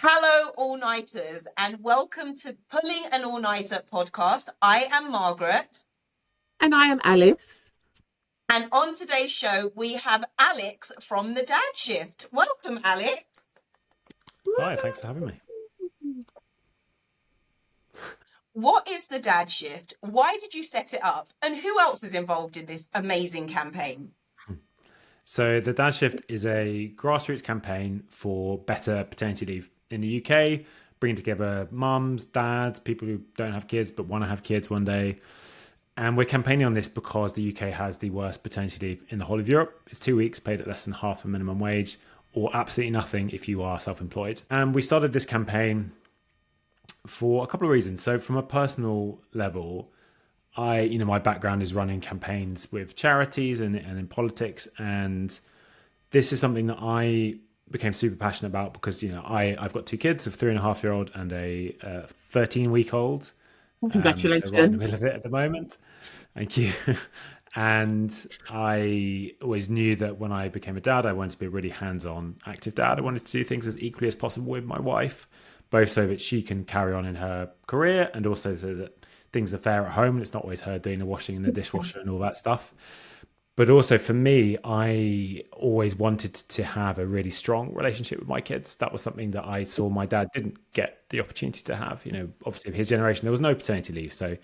Hello, all-nighters, and welcome to Pulling an All-Nighter podcast. I am Margaret, And I am Alice. and on today's show, we have Alex from the Dad Shift. Welcome, Alex. Hi, thanks for having me. What is the Dad Shift? Why did you set it up? And who else is involved in this amazing campaign? So the Dad Shift is a grassroots campaign for better paternity leave in the UK, bringing together mums, dads, people who don't have kids but want to have kids one day. And we're campaigning on this because the UK has the worst paternity leave in the whole of Europe. It's 2 weeks paid at less than half a minimum wage, or absolutely nothing if you are self-employed. And we started this campaign for a couple of reasons. So from a personal level, my background is running campaigns with charities and in politics. And this is something that I became super passionate about because, I've got two kids, a 3.5-year-old and a 13-week-old. Congratulations. So right in the middle of it at the moment. Thank you. And I always knew that when I became a dad, I wanted to be a really hands-on, active dad. I wanted to do things as equally as possible with my wife, both so that she can carry on in her career and also so that things are fair at home and it's not always her doing the washing and the dishwasher and all that stuff. But also for me, I always wanted to have a really strong relationship with my kids. That was something that I saw my dad didn't get the opportunity to have. Obviously, his generation, there was no paternity leave. So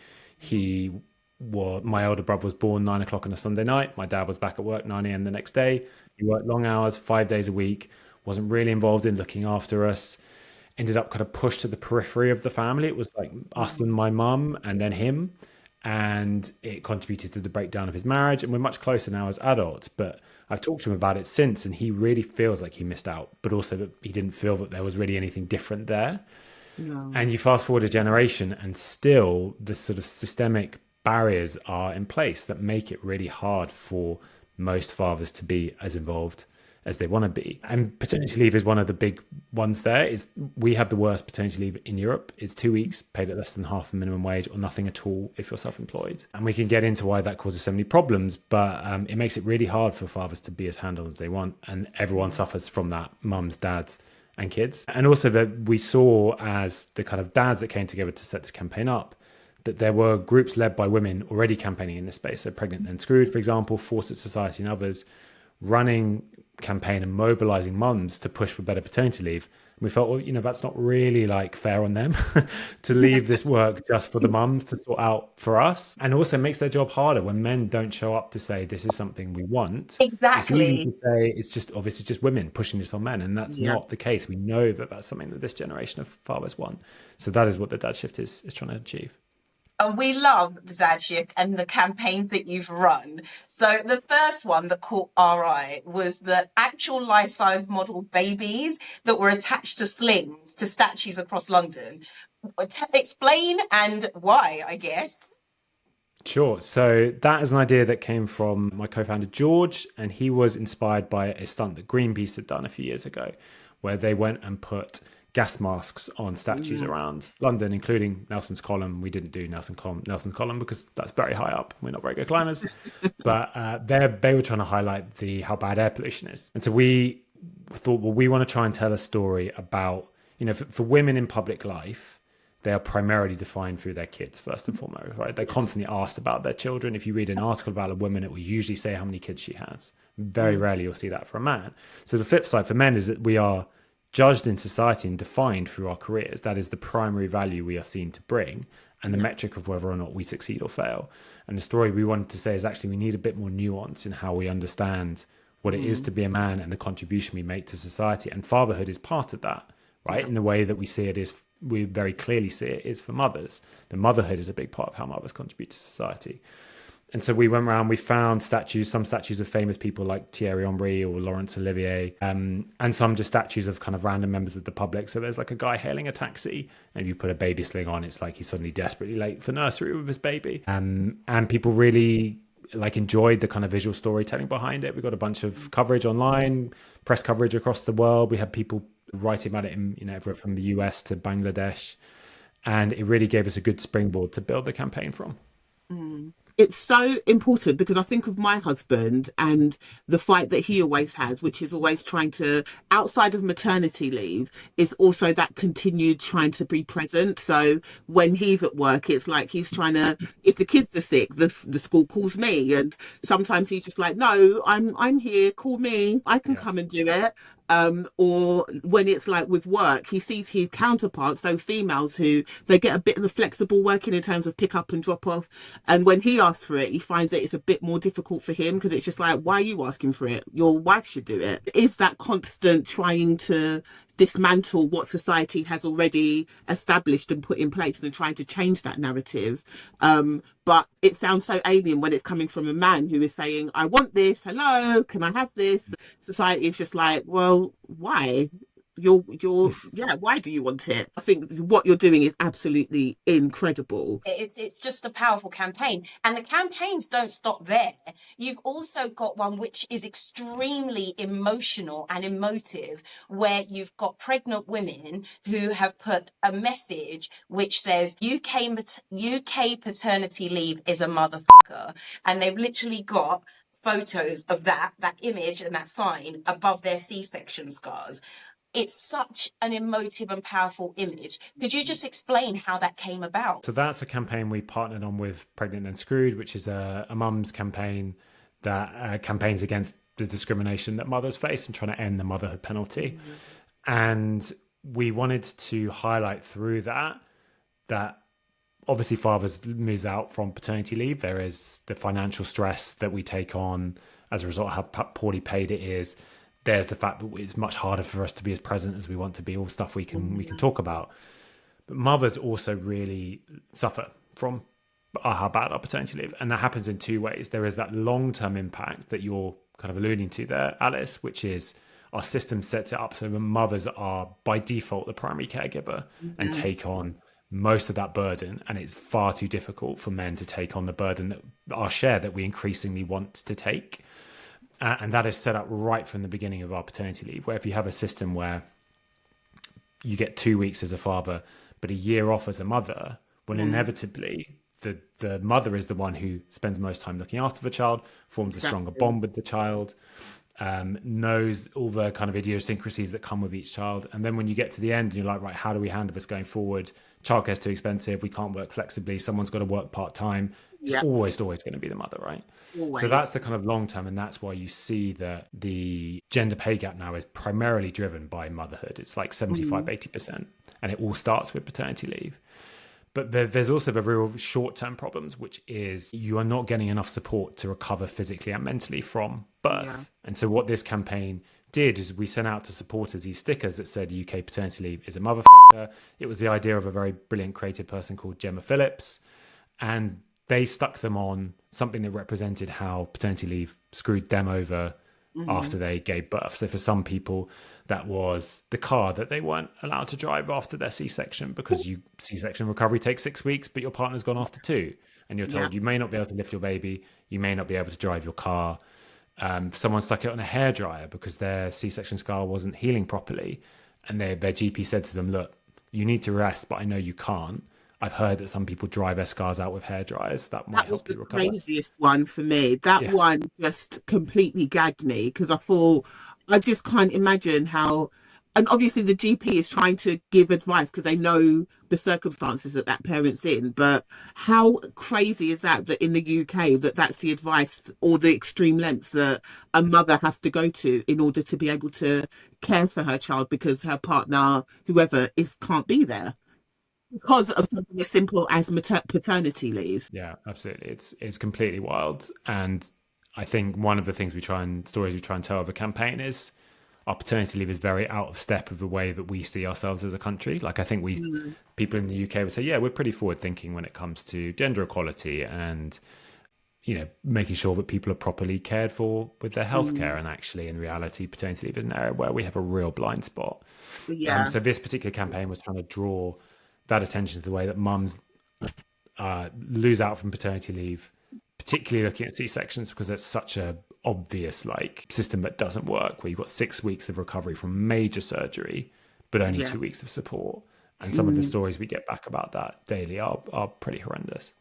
my older brother was born 9 o'clock on a Sunday night. My dad was back at work 9 a.m. the next day. He worked long hours, 5 days a week, wasn't really involved in looking after us. Ended up kind of pushed to the periphery of the family. It was like us and my mum and then him. And it contributed to the breakdown of his marriage. And we're much closer now as adults. But I've talked to him about it since, and he really feels like he missed out, but also that he didn't feel that there was really anything different there. No. And you fast forward a generation, and still the sort of systemic barriers are in place that make it really hard for most fathers to be as involved as they want to be. And paternity leave is one of the big ones there. We have the worst paternity leave in Europe. It's 2 weeks paid at less than half a minimum wage or nothing at all if you're self-employed. And we can get into why that causes so many problems, but it makes it really hard for fathers to be as hands-on as they want. And everyone suffers from that, mums, dads and kids. And also that we saw as the kind of dads that came together to set this campaign up, that there were groups led by women already campaigning in this space. So Pregnant and Screwed, for example, Fawcett Society and others, running campaign and mobilizing mums to push for better paternity leave. And we felt, well, that's not really like fair on them to leave this work just for the mums to sort out for us. And also makes their job harder when men don't show up to say, this is something we want. Exactly. It's easy to say it's just women pushing this on men. And that's not the case. We know that that's something that this generation of fathers want. So that is what the Dad Shift is trying to achieve. And we love the Dad Shift and the campaigns that you've run. So the first one that caught our eye was the actual life-size model babies that were attached to slings to statues across London. Explain and why, I guess. Sure. So that is an idea that came from my co-founder, George, and he was inspired by a stunt that Greenpeace had done a few years ago, where they went and put gas masks on statues around London, including Nelson's Column. We didn't do Nelson's Column because that's very high up. We're not very good climbers. But they were trying to highlight how bad air pollution is. And so we thought, well, we want to try and tell a story about, for women in public life, they are primarily defined through their kids, first and foremost, right? They're constantly asked about their children. If you read an article about a woman, it will usually say how many kids she has. Very rarely you'll see that for a man. So the flip side for men is that we are judged in society and defined through our careers. That is the primary value we are seen to bring and the metric of whether or not we succeed or fail. And the story we wanted to say is actually we need a bit more nuance in how we understand what it is to be a man and the contribution we make to society. And fatherhood is part of that, right? In the way that we see it is, we very clearly see it is for mothers. The motherhood is a big part of how mothers contribute to society. And so we went around, we found some statues of famous people like Thierry Henry or Laurence Olivier, and some just statues of kind of random members of the public. So there's like a guy hailing a taxi, and you put a baby sling on, it's like he's suddenly desperately late for nursery with his baby. And people really enjoyed the kind of visual storytelling behind it. We got a bunch of coverage online, press coverage across the world. We had people writing about it in everywhere from the US to Bangladesh. And it really gave us a good springboard to build the campaign from. It's so important because I think of my husband and the fight that he always has, which is always trying to, outside of maternity leave, is also that continued trying to be present. So when he's at work, it's like he's trying to, if the kids are sick, the school calls me. And sometimes he's just like, no, I'm here, call me, I can Yeah. come and do it. Or when it's like with work, he sees his counterparts, so females who they get a bit of a flexible working in terms of pick up and drop off. And when he asks for it, he finds that it's a bit more difficult for him because it's just like, why are you asking for it? Your wife should do it. Is that constant trying to dismantle what society has already established and put in place and trying to change that narrative. But it sounds so alien when it's coming from a man who is saying, I want this. Hello, can I have this? Society is just like, well, why? Yeah, why do you want it? I think what you're doing is absolutely incredible. It's just a powerful campaign, and the campaigns don't stop there. You've also got one which is extremely emotional and emotive, where you've got pregnant women who have put a message which says UK paternity leave is a motherfucker, and they've literally got photos of that image and that sign above their C-section scars. It's such an emotive and powerful image. Could you just explain how that came about? So that's a campaign we partnered on with Pregnant and Screwed, which is a mum's campaign that campaigns against the discrimination that mothers face and trying to end the motherhood penalty. Mm-hmm. And we wanted to highlight through that obviously fathers lose out from paternity leave. There is the financial stress that we take on as a result of how poorly paid it is. There's the fact that it's much harder for us to be as present as we want to be, all stuff we can talk about. But mothers also really suffer from how bad our paternity leave. And that happens in two ways. There is that long-term impact that you're kind of alluding to there, Alice, which is our system sets it up so that mothers are by default the primary caregiver and take on most of that burden. And it's far too difficult for men to take on the burden that our share that we increasingly want to take. And that is set up right from the beginning of our paternity leave, where if you have a system where you get 2 weeks as a father, but a year off as a mother, when inevitably the mother is the one who spends most time looking after the child, forms a stronger bond with the child, knows all the kind of idiosyncrasies that come with each child. And then when you get to the end and you're like, right, how do we handle this going forward? Childcare's too expensive. We can't work flexibly. Someone's got to work part-time. It's always going to be the mother, right? Always. So that's the kind of long term, and that's why you see that the gender pay gap now is primarily driven by motherhood. It's like 75-80%, and it all starts with paternity leave. But there's also the real short-term problems, which is you are not getting enough support to recover physically and mentally from birth. Yeah. And so what this campaign did is we sent out to supporters these stickers that said UK paternity leave is a motherfucker. It was the idea of a very brilliant creative person called Gemma Phillips. And they stuck them on something that represented how paternity leave screwed them over after they gave birth. So for some people, that was the car that they weren't allowed to drive after their C-section because C-section recovery takes 6 weeks, but your partner's gone after 2. And you're told you may not be able to lift your baby, you may not be able to drive your car. Someone stuck it on a hairdryer because their C-section scar wasn't healing properly. And their GP said to them, look, you need to rest, but I know you can't. I've heard that some people dry their scars out with hairdryers. That might help you recover. That was the craziest one for me. That one just completely gagged me because I thought, I just can't imagine how, and obviously the GP is trying to give advice because they know the circumstances that parent's in, but how crazy is that in the UK that's the advice or the extreme lengths that a mother has to go to in order to be able to care for her child because her partner, whoever, can't be there. Because of something as simple as paternity leave. Yeah, absolutely. It's completely wild. And I think one of the things stories we try and tell of a campaign is our paternity leave is very out of step with the way that we see ourselves as a country. Like I think people in the UK would say, yeah, we're pretty forward thinking when it comes to gender equality and, making sure that people are properly cared for with their healthcare. And actually in reality, paternity leave is an area where we have a real blind spot. Yeah. So this particular campaign was trying to draw that attention to the way that mums lose out from paternity leave, particularly looking at C-sections, because it's such a obvious system that doesn't work, where you've got 6 weeks of recovery from major surgery, but only 2 weeks of support. And some of the stories we get back about that daily are pretty horrendous.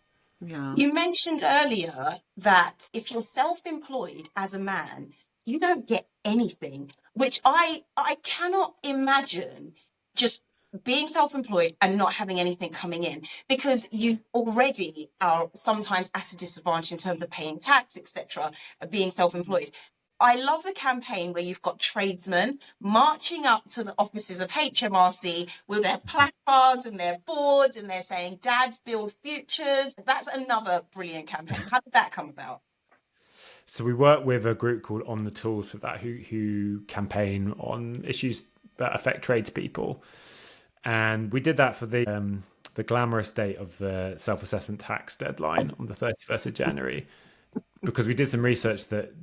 Yeah. You mentioned earlier that if you're self-employed as a man, you don't get anything, which I cannot imagine just being self-employed and not having anything coming in, because you already are sometimes at a disadvantage in terms of paying tax, etc., being self-employed. I love the campaign where you've got tradesmen marching up to the offices of HMRC with their placards and their boards, and they're saying, Dads build futures. That's another brilliant campaign. How did that come about? So we work with a group called On the Tools for that, who campaign on issues that affect tradespeople. And we did that for the glamorous date of the self-assessment tax deadline on the 31st of January, because we did some research that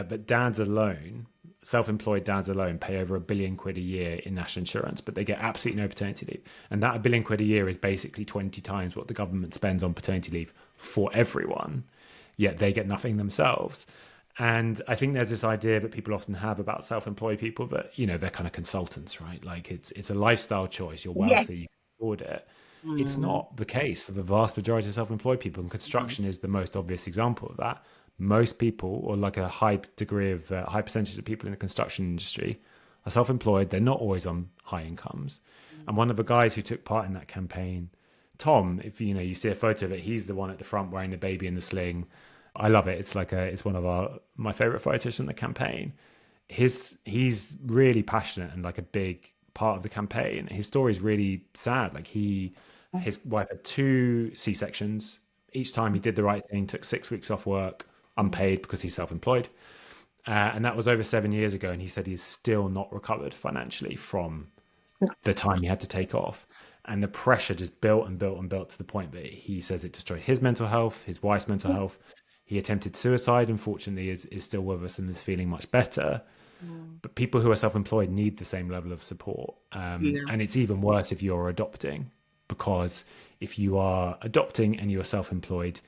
but dads alone, self-employed dads alone, pay over £1 billion a year in national insurance, but they get absolutely no paternity leave. And that £1 billion a year is basically 20 times what the government spends on paternity leave for everyone, yet they get nothing themselves. And I think there's this idea that people often have about self-employed people that, they're kind of consultants, right? Like it's a lifestyle choice. You're Yes. wealthy, you can afford it. It's not the case for the vast majority of self-employed people, and construction is the most obvious example of that. Most people, or like a high degree of high percentage of people in the construction industry, are self-employed. They're not always on high incomes. And one of the guys who took part in that campaign, Tom, if you see a photo of it, he's the one at the front wearing the baby in the sling. I love it. It's one of my favorite photos from the campaign. He's really passionate and like a big part of the campaign. His story is really sad. Like his wife had 2 C-sections. Each time he did the right thing, took 6 weeks off work, unpaid because he's self-employed. And that was over 7 years ago. And he said he's still not recovered financially from the time he had to take off. And the pressure just built and built and built to the point that he says it destroyed his mental health, his wife's mental health. He attempted suicide, unfortunately, is still with us and is feeling much better. But people who are self-employed need the same level of support. And it's even worse if you're adopting, because if you are adopting and you are self-employed,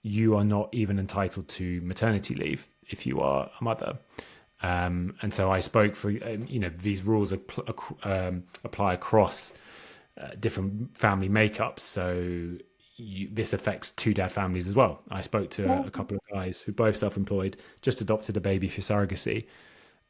you are not even entitled to maternity leave if you are a mother. And so I spoke for, these rules apply across different family makeups. So this affects 2-dad families as well. I spoke to a couple of guys who both self-employed, just adopted a baby for surrogacy,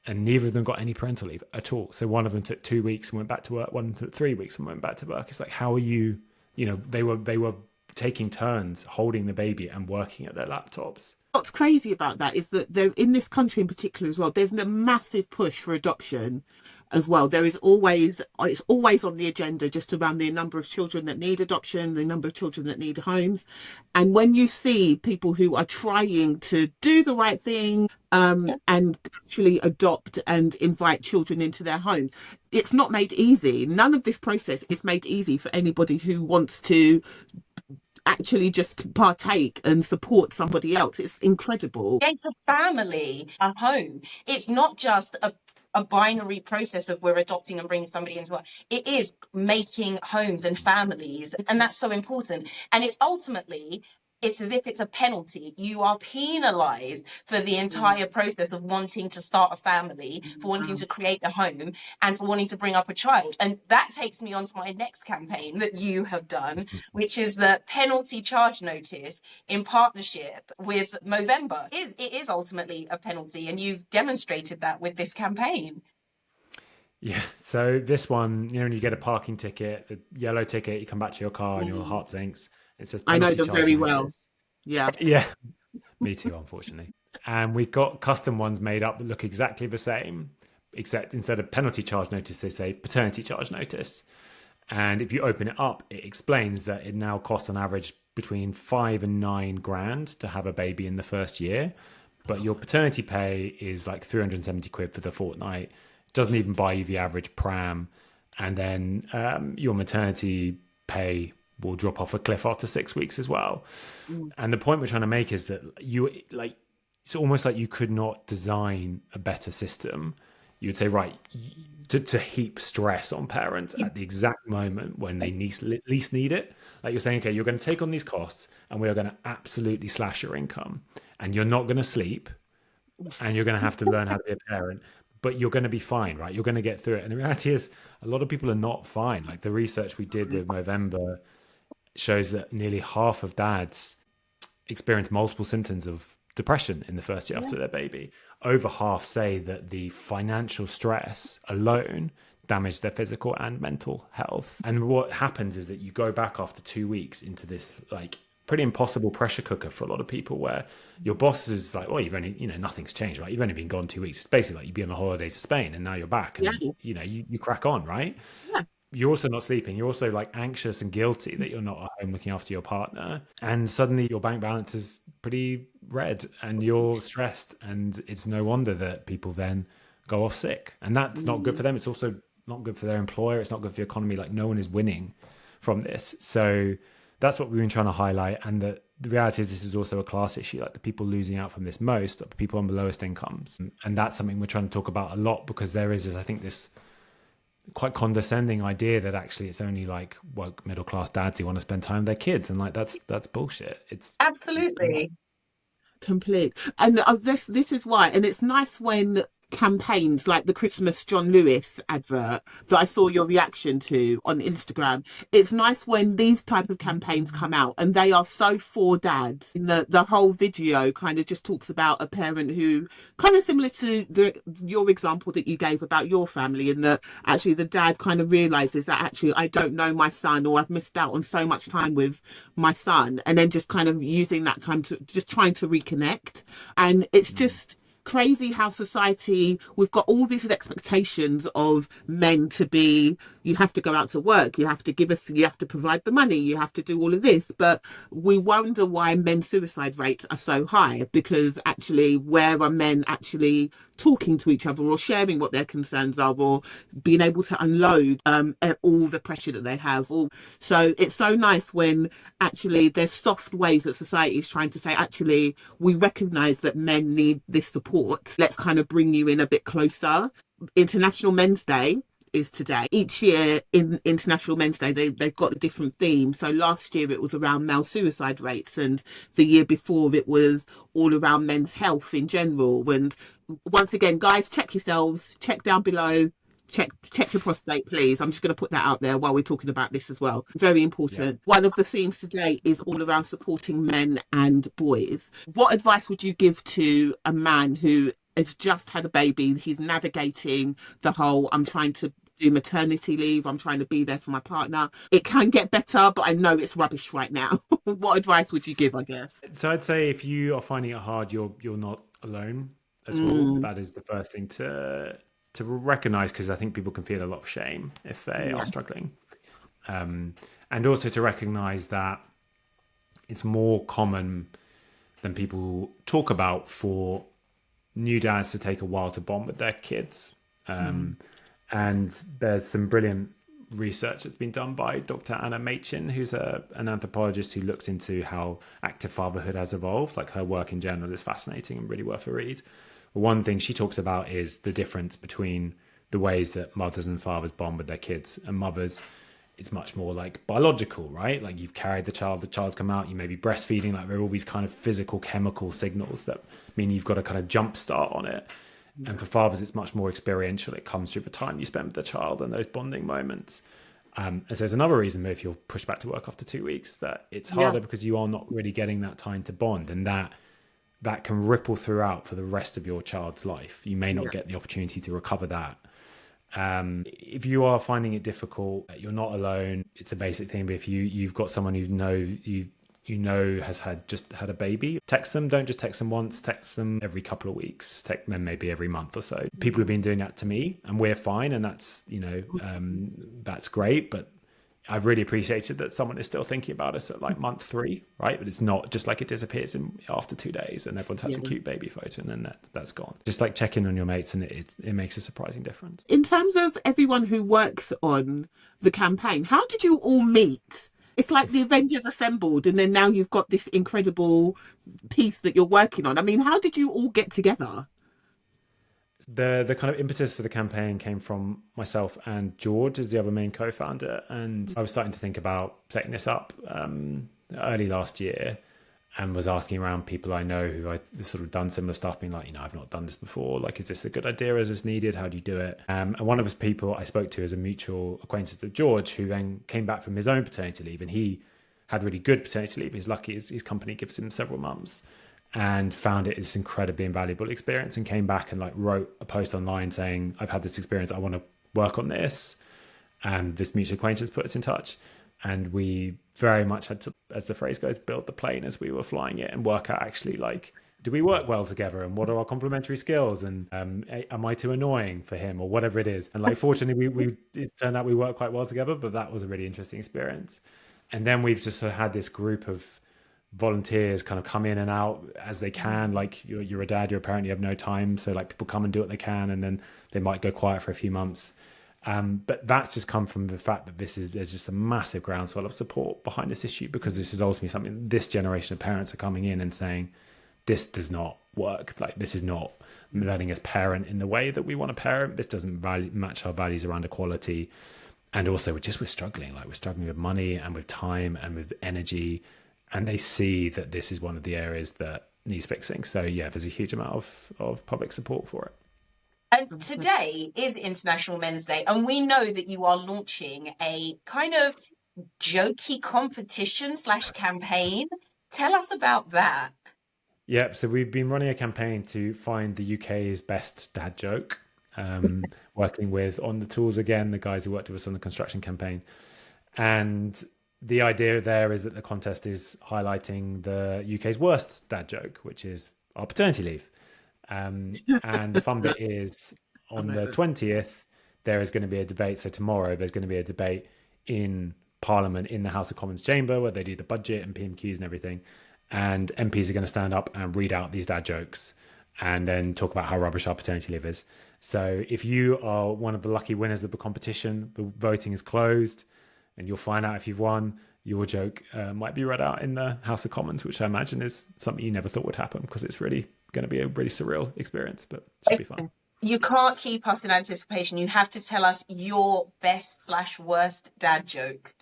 and neither of them got any parental leave at all. So one of them took 2 weeks and went back to work, one took 3 weeks and went back to work. It's like, how are you, they were taking turns holding the baby and working at their laptops. What's crazy about that is that there, in this country in particular as well, there's a massive push for adoption as well. It's always on the agenda, just around the number of children that need adoption, the number of children that need homes. And when you see people who are trying to do the right thing and actually adopt and invite children into their homes, it's not made easy. None of this process is made easy for anybody who wants to actually just partake and support somebody else. It's incredible. It's a family, a home. It's not just a binary process of we're adopting and bringing somebody into it. It is making homes and families, and that's so important. And it's ultimately, it's as if it's a penalty. You are penalized for the entire process of wanting to start a family, for wanting to create a home, and for wanting to bring up a child. And that takes me on to my next campaign that you have done, which is the penalty charge notice in partnership with Movember. It is ultimately a penalty, and you've demonstrated that with this campaign. Yeah. So this one, when you get a parking ticket, a yellow ticket, you come back to your car and your heart sinks. It says I know penalty them charge very notice. well. Yeah. Yeah. Me too, unfortunately. And we've got custom ones made up that look exactly the same, except instead of penalty charge notice, they say paternity charge notice. And if you open it up, it explains that it now costs on average between 5 and 9 grand to have a baby in the first year. But your paternity pay is like 370 quid for the fortnight. It doesn't even buy you the average pram. And then your maternity pay will drop off a cliff after 6 weeks as well. And the point we're trying to make is that it's almost like you could not design a better system. You would say, right, to heap stress on parents at the exact moment when they least need it. Like you're saying, okay, you're going to take on these costs and we are going to absolutely slash your income, and you're not going to sleep, and you're going to have to learn how to be a parent, but you're going to be fine, right? You're going to get through it. And the reality is a lot of people are not fine. Like the research we did with Movember shows that nearly half of dads experience multiple symptoms of depression in the first year after their baby. Over half say that the financial stress alone damaged their physical and mental health. And what happens is that you go back after 2 weeks into this like pretty impossible pressure cooker for a lot of people, where your boss is like, well, you've only, nothing's changed, right? You've only been gone 2 weeks. It's basically like you've been on a holiday to Spain and now you're back, and you crack on, right? Yeah. You're also not sleeping. You're also like anxious and guilty that you're not at home looking after your partner. And suddenly your bank balance is pretty red and you're stressed. And it's no wonder that people then go off sick. And that's not good for them. It's also not good for their employer. It's not good for the economy. Like, no one is winning from this. So that's what we've been trying to highlight. And the reality is this is also a class issue. Like, the people losing out from this most are people on the lowest incomes. And that's something we're trying to talk about a lot, because there is, I think, this quite condescending idea that actually it's only like woke middle class dads who want to spend time with their kids, and like that's bullshit. It's Absolutely. Complete. And this is why, and it's nice when campaigns like the Christmas John Lewis advert that I saw your reaction to on Instagram. It's nice when these type of campaigns come out and they are so for dads. The whole video kind of just talks about a parent who, kind of similar to your example that you gave about your family, and that actually the dad kind of realizes that actually I don't know my son, or I've missed out on so much time with my son, and then just kind of using that time to just trying to reconnect. And it's just crazy how society, we've got all these expectations of men to be, you have to go out to work, you have to you have to provide the money, you have to do all of this, but we wonder why men's suicide rates are so high, because actually where are men actually talking to each other or sharing what their concerns are, or being able to unload all the pressure that they have? So it's so nice when actually there's soft ways that society is trying to say, actually we recognize that men need this support, let's kind of bring you in a bit closer. International Men's Day is today. Each year in International Men's Day, they've got a different theme. So last year it was around male suicide rates, and the year before it was all around men's health in general. And once again, guys, check yourselves, check down below, check your prostate, please. I'm just going to put that out there while we're talking about this as well. Very important. One of the themes today is all around supporting men and boys. What advice would you give to a man who has just had a baby? He's navigating the whole, I'm trying to do maternity leave, I'm trying to be there for my partner. It can get better, but I know it's rubbish right now. What advice would you give, I guess? So I'd say if you are finding it hard, you're not alone at all. That is the first thing to recognize, because I think people can feel a lot of shame if they are struggling, and also to recognize that it's more common than people talk about for new dads to take a while to bond with their kids. And there's some brilliant research that's been done by Dr. Anna Machin, who's an anthropologist who looks into how active fatherhood has evolved. Like, her work in general is fascinating and really worth a read. One thing she talks about is the difference between the ways that mothers and fathers bond with their kids. And mothers, it's much more like biological, right? Like, you've carried the child's come out, you may be breastfeeding, like there are all these kind of physical chemical signals that mean you've got a kind of jump start on it. And for fathers, it's much more experiential. It comes through the time you spend with the child and those bonding moments. And so there's another reason that if you're pushed back to work after 2 weeks, that it's harder because you are not really getting that time to bond, and that can ripple throughout for the rest of your child's life. You may not get the opportunity to recover that. If you are finding it difficult, you're not alone. It's a basic thing. But if you've got someone you know has just had a baby, text them. Don't just text them once, text them every couple of weeks, text them maybe every month or so. People have been doing that to me, and we're fine, and that's that's great. But I've really appreciated that someone is still thinking about us at like month 3, right? But it's not just like it disappears after 2 days and everyone's had a cute baby photo and then that's gone. Just like check in on your mates, and it makes a surprising difference. In terms of everyone who works on the campaign, how did you all meet? It's like the Avengers assembled, and then now you've got this incredible piece that you're working on. I mean, how did you all get together? The kind of impetus for the campaign came from myself and George as the other main co-founder, and I was starting to think about setting this up early last year, and was asking around people I know who I've sort of done similar stuff, being like, I've not done this before, like, is this a good idea, is this needed, how do you do it? And one of the people I spoke to is a mutual acquaintance of George, who then came back from his own paternity leave, and he had really good paternity leave. He's lucky his company gives him several months, and found it this incredibly invaluable experience, and came back and like wrote a post online saying, I've had this experience, I want to work on this. And this mutual acquaintance put us in touch. And we very much had to, as the phrase goes, build the plane as we were flying it and work out actually like, do we work well together, and what are our complementary skills, and am I too annoying for him, or whatever it is. And like fortunately we it turned out we worked quite well together, but that was a really interesting experience. And then we've just sort of had this group of volunteers kind of come in and out as they can. Like you're a dad, you're a parent, you have no time, so like people come and do what they can, and then they might go quiet for a few months. But that's just come from the fact that there's just a massive groundswell of support behind this issue, because this is ultimately something this generation of parents are coming in and saying, this does not work. Like, this is not letting us parent in the way that we want to parent. This doesn't match our values around equality. And also we're struggling. Like, we're struggling with money and with time and with energy. And they see that this is one of the areas that needs fixing. So yeah, there's a huge amount of public support for it. And today is International Men's Day, and we know that you are launching a kind of jokey competition / campaign. Tell us about that. Yeah, so we've been running a campaign to find the UK's best dad joke, working with On the Tools again, the guys who worked with us on the construction campaign. And the idea there is that the contest is highlighting the UK's worst dad joke, which is our paternity leave. And the fun bit is on the 20th, there is going to be a debate. So tomorrow, there's going to be a debate in Parliament, in the House of Commons chamber, where they do the budget and PMQs and everything. And MPs are going to stand up and read out these dad jokes and then talk about how rubbish our paternity leave is. So if you are one of the lucky winners of the competition, the voting is closed and you'll find out if you've won. Your joke might be read out in the House of Commons, which I imagine is something you never thought would happen, because it's really going to be a really surreal experience, but it should be fun. You can't keep us in anticipation. You have to tell us your best / worst dad joke.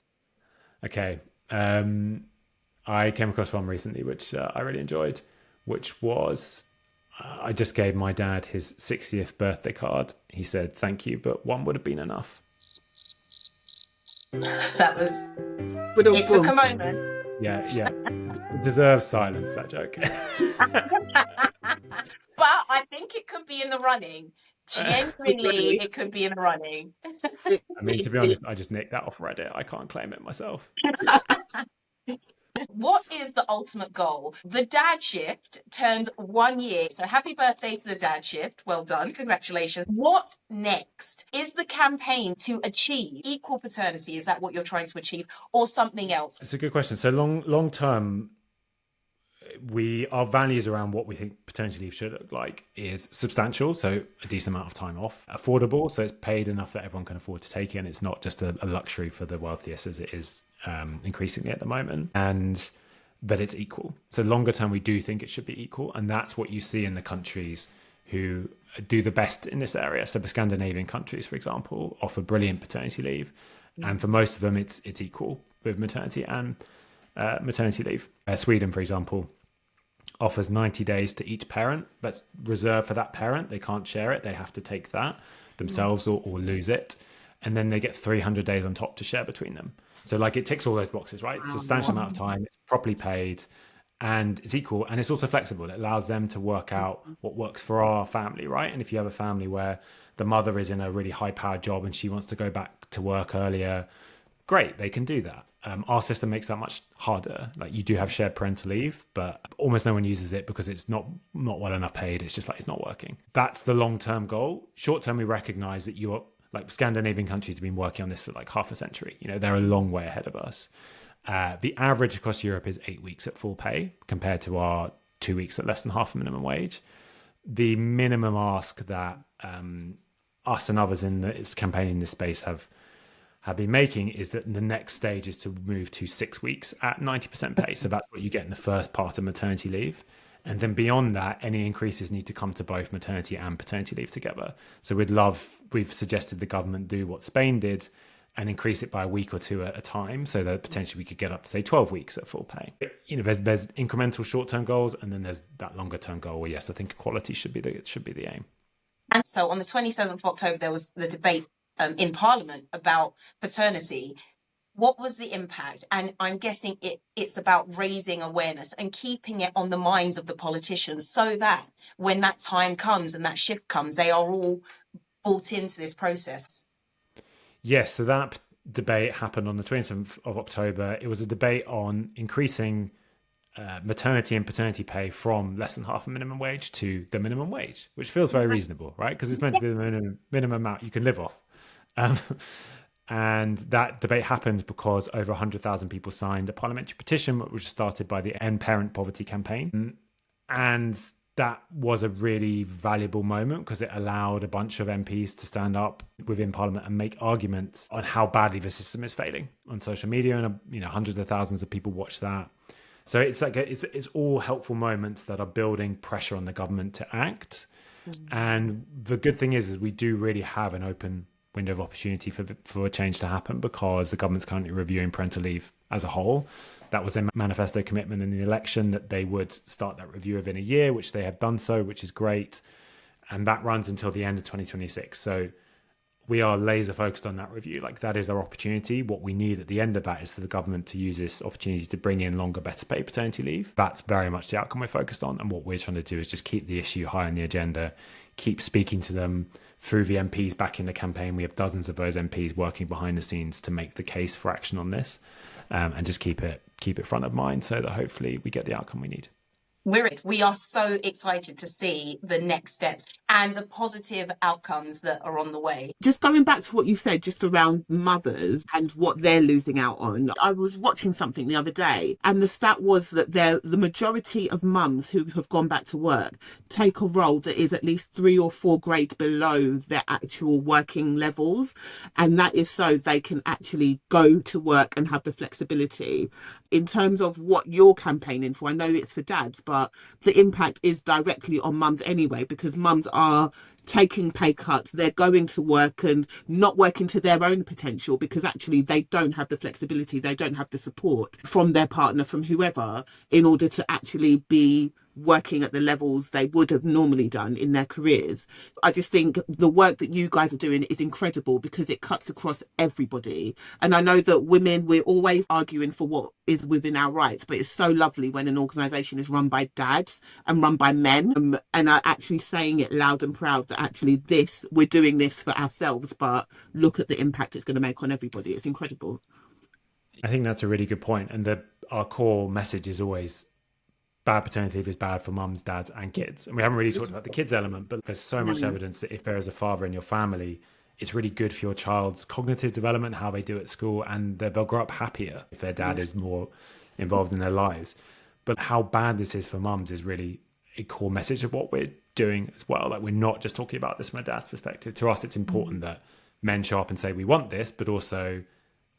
Okay. I came across one recently, which I really enjoyed, which was, I just gave my dad his 60th birthday card. He said, thank you, but one would have been enough. That was, it took a moment. Yeah. It deserves silence, that joke. But I think it could be in the running. Genuinely, it could be in the running. I mean, to be honest, I just nicked that off Reddit. I can't claim it myself. What is the ultimate goal? The Dad Shift turns 1 year. So happy birthday to the Dad Shift. Well done. Congratulations. What next? Is the campaign to achieve equal paternity? Is that what you're trying to achieve, or something else? It's a good question. So long term, our values around what we think paternity leave should look like is substantial. So a decent amount of time off, affordable. So it's paid enough that everyone can afford to take it. And it's not just a luxury for the wealthiest, as it is increasingly at the moment, and that it's equal. So longer term, we do think it should be equal, and that's what you see in the countries who do the best in this area. So the Scandinavian countries, for example, offer brilliant paternity leave, and for most of them, it's equal with maternity and maternity leave. Sweden, for example, offers 90 days to each parent. That's reserved for that parent. They can't share it. They have to take that themselves or lose it, and then they get 300 days on top to share between them. So like, it ticks all those boxes, right? It's a substantial amount of time, it's properly paid, and it's equal, and it's also flexible. It allows them to work out what works for our family, right? And if you have a family where the mother is in a really high-powered job and she wants to go back to work earlier, great, they can do that. Our system makes that much harder. Like, you do have shared parental leave, but almost no one uses it because it's not well enough paid. It's just like, it's not working. That's the long-term goal. Short-term, we recognize that like, Scandinavian countries have been working on this for like half a century. You know, they're a long way ahead of us. The average across Europe is 8 weeks at full pay, compared to our 2 weeks at less than half a minimum wage. The minimum ask that us and others in this campaign in this space have been making is that the next stage is to move to 6 weeks at 90% pay. So that's what you get in the first part of maternity leave. And then beyond that, any increases need to come to both maternity and paternity leave together. So we've suggested the government do what Spain did and increase it by a week or two at a time, so that potentially we could get up to, say, 12 weeks at full pay. You know, there's incremental short-term goals, and then there's that longer-term goal where, yes, I think equality should be the aim. And so on the 27th of October, there was the debate in Parliament about paternity. What was the impact? And I'm guessing it's about raising awareness and keeping it on the minds of the politicians so that when that time comes and that shift comes, they are all bought into this process. Yes, so that debate happened on the 27th of October. It was a debate on increasing maternity and paternity pay from less than half a minimum wage to the minimum wage, which feels very reasonable, right? Because it's meant to be the minimum amount you can live off. And that debate happened because over 100,000 people signed a parliamentary petition, which was started by the End Parent Poverty campaign. And that was a really valuable moment because it allowed a bunch of MPs to stand up within Parliament and make arguments on how badly the system is failing on social media. And, hundreds of thousands of people watched that. So it's like it's all helpful moments that are building pressure on the government to act. And the good thing is we do really have an open window of opportunity for a change to happen because the government's currently reviewing parental leave as a whole. That was a manifesto commitment in the election that they would start that review within a year, which they have done so, which is great. And that runs until the end of 2026. So we are laser focused on that review. Like that is our opportunity. What we need at the end of that is for the government to use this opportunity to bring in longer, better paid paternity leave. That's very much the outcome we're focused on. And what we're trying to do is just keep the issue high on the agenda, keep speaking to them through the MPs back in the campaign. We have dozens of those MPs working behind the scenes to make the case for action on this, and just keep it front of mind so that hopefully we get the outcome we need. We are so excited to see the next steps and the positive outcomes that are on the way. Just going back to what you said just around mothers and what they're losing out on. I was watching something the other day and the stat was that the majority of mums who have gone back to work take a role that is at least 3 or 4 grades below their actual working levels. And that is so they can actually go to work and have the flexibility. In terms of what you're campaigning for, I know it's for dads, but the impact is directly on mums anyway, because mums are taking pay cuts, they're going to work and not working to their own potential because actually they don't have the flexibility, they don't have the support from their partner, from whoever, in order to actually be working at the levels they would have normally done in their careers. I just think the work that you guys are doing is incredible because it cuts across everybody. And I know that women, we're always arguing for what is within our rights, but it's so lovely when an organisation is run by dads and run by men, and are actually saying it loud and proud that actually we're doing this for ourselves, but look at the impact it's going to make on everybody. It's incredible. I think that's a really good point. And our core message is always bad paternity leave is bad for mums, dads, and kids. And we haven't really talked about the kids element, but there's so much evidence that if there is a father in your family, it's really good for your child's cognitive development, how they do at school, and they'll grow up happier if their dad is more involved in their lives. But how bad this is for mums is really a core message of what we're doing as well. Like, we're not just talking about this from a dad's perspective. To us, it's important that men show up and say, we want this, but also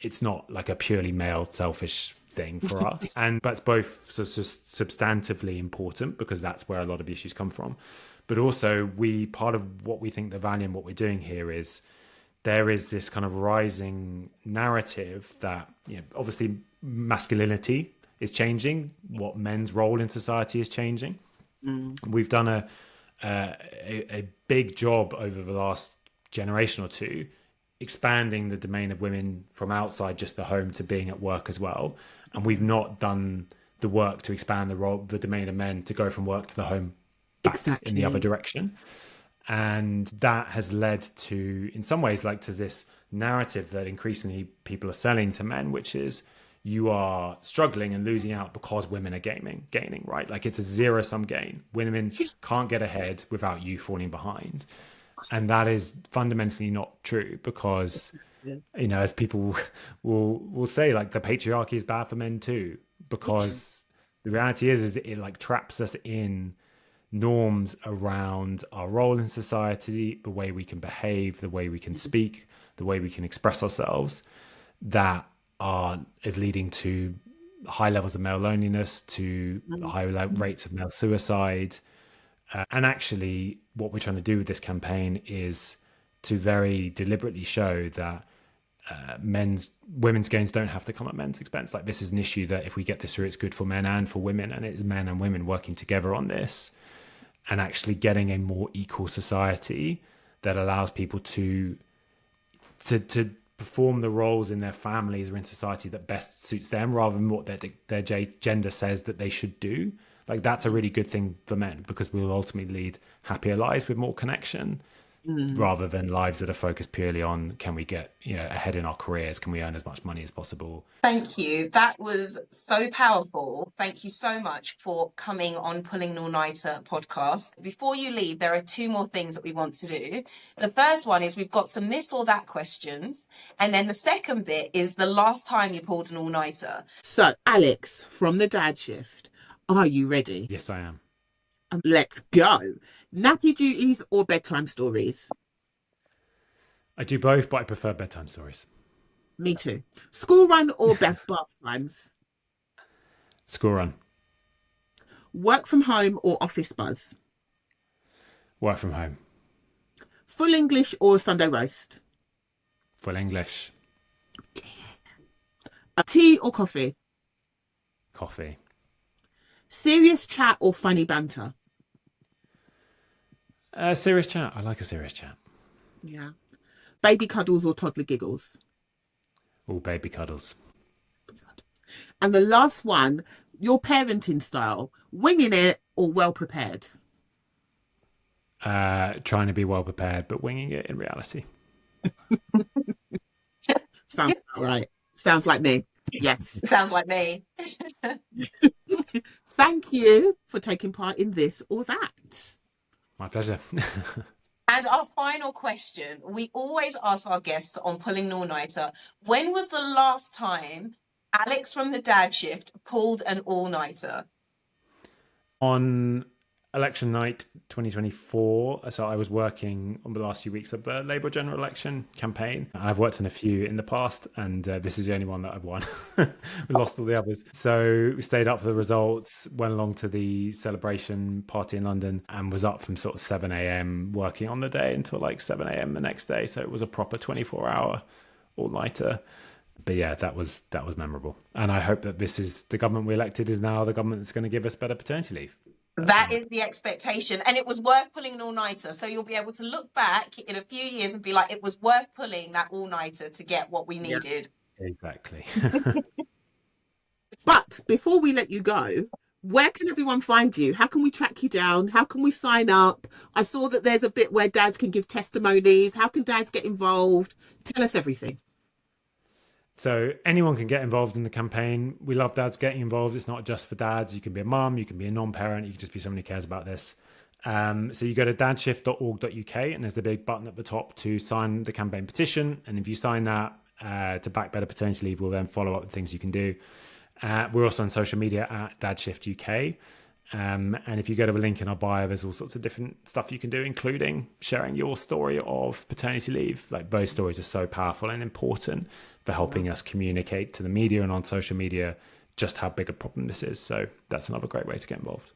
it's not like a purely male selfish thing for us. But it's both substantively important because that's where a lot of issues come from. But also part of what we think the value in what we're doing here is there is this kind of rising narrative that, obviously masculinity is changing, what men's role in society is changing. We've done a big job over the last generation or two expanding the domain of women from outside just the home to being at work as well. And we've not done the work to expand the domain of men to go from work to the home back in the other direction. And that has led to, in some ways, to this narrative that increasingly people are selling to men, which is you are struggling and losing out because women are gaining, right? Like, it's a zero-sum gain. Women can't get ahead without you falling behind. And that is fundamentally not true because, as people will say, the patriarchy is bad for men too, because the reality is it traps us in norms around our role in society, the way we can behave, the way we can speak, the way we can express ourselves, that is leading to high levels of male loneliness, to high rates of male suicide. And actually, what we're trying to do with this campaign is to very deliberately show that women's gains don't have to come at men's expense. This is an issue that if we get this through, it's good for men and for women, and it's men and women working together on this and actually getting a more equal society that allows people to perform the roles in their families or in society that best suits them, rather than what their gender says that they should do. Like, that's a really good thing for men, because we'll ultimately lead happier lives with more connection, rather than lives that are focused purely on, can we get, ahead in our careers? Can we earn as much money as possible? Thank you. That was so powerful. Thank you so much for coming on Pulling an All-Nighter podcast. Before you leave, there are 2 more things that we want to do. The first one is we've got some this or that questions. And then the second bit is the last time you pulled an all-nighter. So, Alex, from the Dad Shift, are you ready? Yes, I am. Let's go. Nappy duties or bedtime stories? I do both, but I prefer bedtime stories. Me too. School run or bath times? School run. Work from home or office buzz? Work from home. Full English or Sunday roast? Full English. Tea or coffee? Coffee. Serious chat or funny banter? Serious chat. I like a serious chat. Yeah. Baby cuddles or toddler giggles? All baby cuddles. And the last one, your parenting style, winging it or well prepared? Trying to be well prepared, but winging it in reality. Sounds all right. Sounds like me. Yes. Sounds like me. Thank you for taking part in this or that. My pleasure. And our final question, we always ask our guests on Pulling an All-Nighter, when was the last time Alex from the Dad Shift pulled an all-nighter? On election night 2024, so I was working on the last few weeks of the Labour general election campaign. I've worked on a few in the past, and this is the only one that I've won. We lost all the others. So we stayed up for the results, went along to the celebration party in London, and was up from sort of 7 a.m. working on the day until like 7 a.m. the next day. So it was a proper 24-hour all-nighter. But yeah, that was memorable. And I hope that this is the government we elected is now the government that's going to give us better paternity leave. That is the expectation. And it was worth pulling an all-nighter. So you'll be able to look back in a few years and be like, it was worth pulling that all-nighter to get what we needed. Yeah, exactly. But before we let you go, where can everyone find you? How can we track you down? How can we sign up? I saw that there's a bit where dads can give testimonies. How can dads get involved? Tell us everything. So anyone can get involved in the campaign. We love dads getting involved. It's not just for dads. You can be a mum, you can be a non-parent, you can just be someone who cares about this. So you go to dadshift.org.uk and there's a big button at the top to sign the campaign petition. And if you sign that to back better paternity leave, we'll then follow up with things you can do. We're also on social media at Dadshift UK. And if you go to the link in our bio, there's all sorts of different stuff you can do, including sharing your story of paternity leave. Like, those stories are so powerful and important for helping us communicate to the media and on social media just how big a problem this is. So that's another great way to get involved.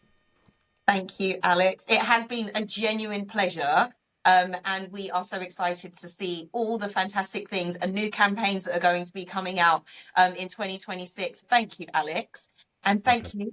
Thank you, Alex. It has been a genuine pleasure. And we are so excited to see all the fantastic things and new campaigns that are going to be coming out in 2026. Thank you, Alex. And thank you